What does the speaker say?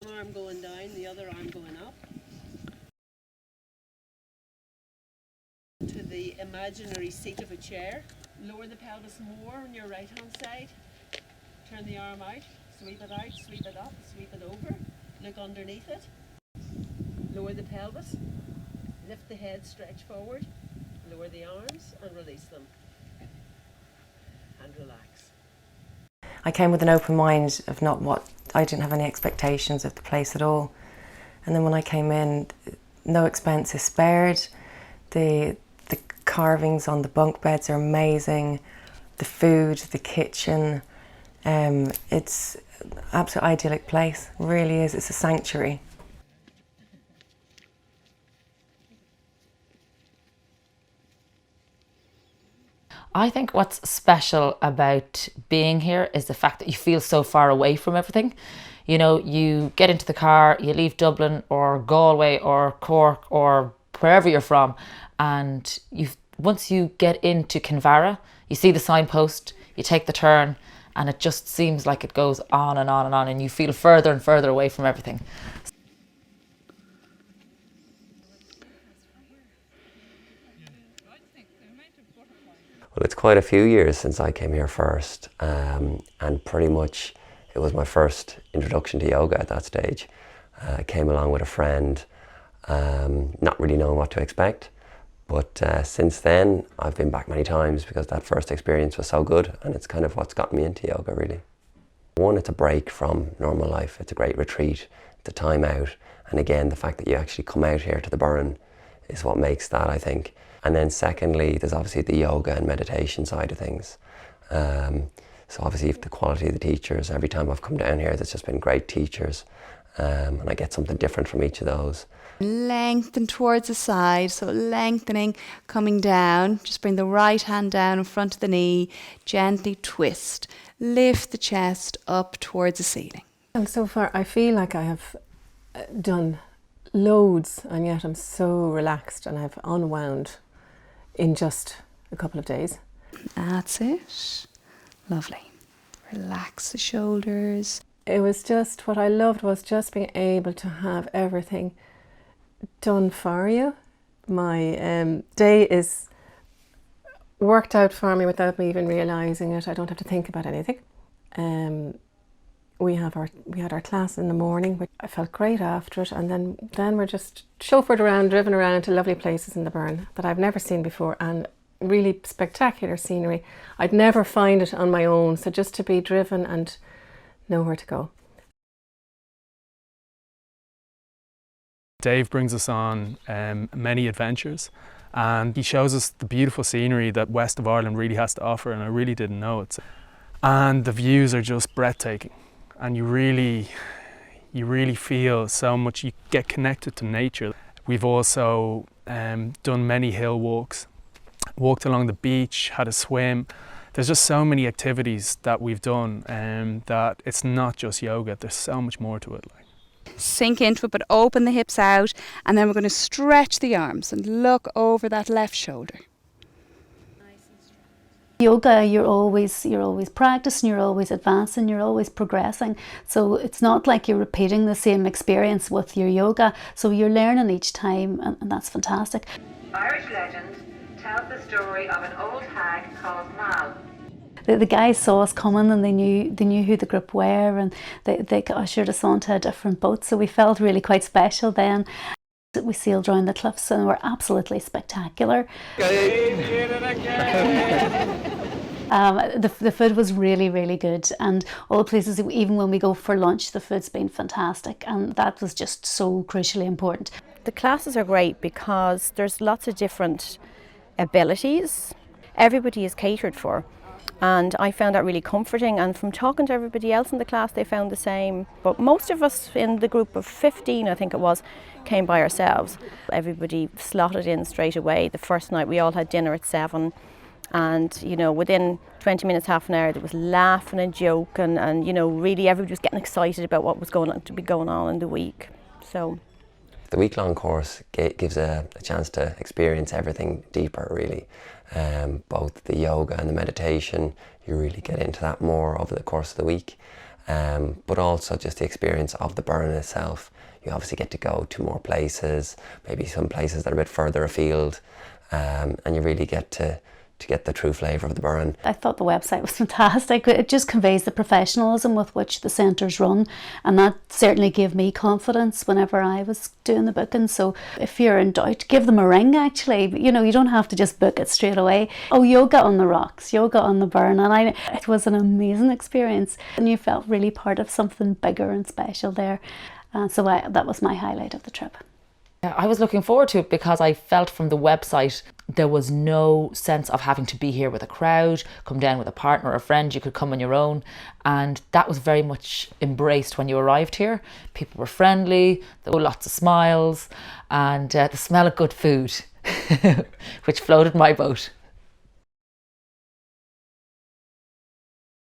One arm going down, the other arm going up. To the imaginary seat of a chair. Lower the pelvis more on your right hand side. Turn the arm out, sweep it out, sweep it up, sweep it over. Look underneath it. Lower the pelvis. Lift the head, stretch forward. Lower the arms and release them. And relax. I came with an open mind of I didn't have any expectations of the place at all. And then when I came in, no expense is spared. The carvings on the bunk beds are amazing. The food, the kitchen, it's an absolute idyllic place. It really is. It's a sanctuary. I think what's special about being here is the fact that you feel so far away from everything. You know, you get into the car, you leave Dublin or Galway or Cork or wherever you're from, and once you get into Kinvara, you see the signpost, you take the turn, and it just seems like it goes on and on and on, and you feel further and further away from everything. Well, it's quite a few years since I came here first, and pretty much it was my first introduction to yoga at that stage. I came along with a friend, not really knowing what to expect, but since then I've been back many times because that first experience was so good, and it's kind of what's gotten me into yoga really. One, it's a break from normal life, it's a great retreat, it's a time out, and again the fact that you actually come out here to the Burren is what makes that, I think. And then secondly, there's obviously the yoga and meditation side of things. So obviously the quality of the teachers, every time I've come down here, there's just been great teachers, and I get something different from each of those. Lengthen towards the side, so lengthening, coming down. Just bring the right hand down in front of the knee, gently twist. Lift the chest up towards the ceiling. And so far I feel like I have done loads, and yet I'm so relaxed and I've unwound in just a couple of days. That's it. Lovely. Relax the shoulders. It was just, what I loved was just being able to have everything done for you. My day is worked out for me without me even realising it. I don't have to think about anything. We had our class in the morning, which I felt great after it, and then we're just chauffeured around, driven around to lovely places in the Burren that I've never seen before, and really spectacular scenery. I'd never find it on my own, so just to be driven and know where to go. Dave brings us on many adventures, and he shows us the beautiful scenery that west of Ireland really has to offer, and I really didn't know it. And the views are just breathtaking, and you really feel so much, you get connected to nature. We've also done many hill walks, walked along the beach, had a swim. There's just so many activities that we've done, that it's not just yoga, there's so much more to it. Sink into it, but open the hips out, and then we're going to stretch the arms and look over that left shoulder. Yoga, you're always practicing, you're always advancing, you're always progressing. So it's not like you're repeating the same experience with your yoga. So you're learning each time, and that's fantastic. Irish legend tells the story of an old hag called Mal. The guys saw us coming, and they knew who the group were, and they ushered us onto a different boat. So we felt really quite special then. We sailed around the cliffs and were absolutely spectacular. The food was really, really good, and all the places, even when we go for lunch, the food's been fantastic, and that was just so crucially important. The classes are great because there's lots of different abilities. Everybody is catered for. And I found that really comforting, and from talking to everybody else in the class they found the same. But most of us in the group of 15, I think it was, came by ourselves. Everybody slotted in straight away. The first night we all had dinner at 7, and you know, within 20 minutes, half an hour, there was laughing and joking, and you know, really everybody was getting excited about what was going on in the week. So the week-long course gives a chance to experience everything deeper, really. Both the yoga and the meditation, you really get into that more over the course of the week. but also just the experience of the burn itself. You obviously get to go to more places, maybe some places that are a bit further afield, and you really get to get the true flavour of the burn. I thought the website was fantastic. It just conveys the professionalism with which the centres run, and that certainly gave me confidence whenever I was doing the booking. So if you're in doubt, give them a ring actually. You know, you don't have to just book it straight away. Oh, yoga on the rocks, yoga on the burn, and it was an amazing experience, and you felt really part of something bigger and special there. So that was my highlight of the trip. I was looking forward to it because I felt from the website there was no sense of having to be here with a crowd, come down with a partner or a friend. You could come on your own, and that was very much embraced when you arrived here. People were friendly, there were lots of smiles, and the smell of good food, which floated my boat.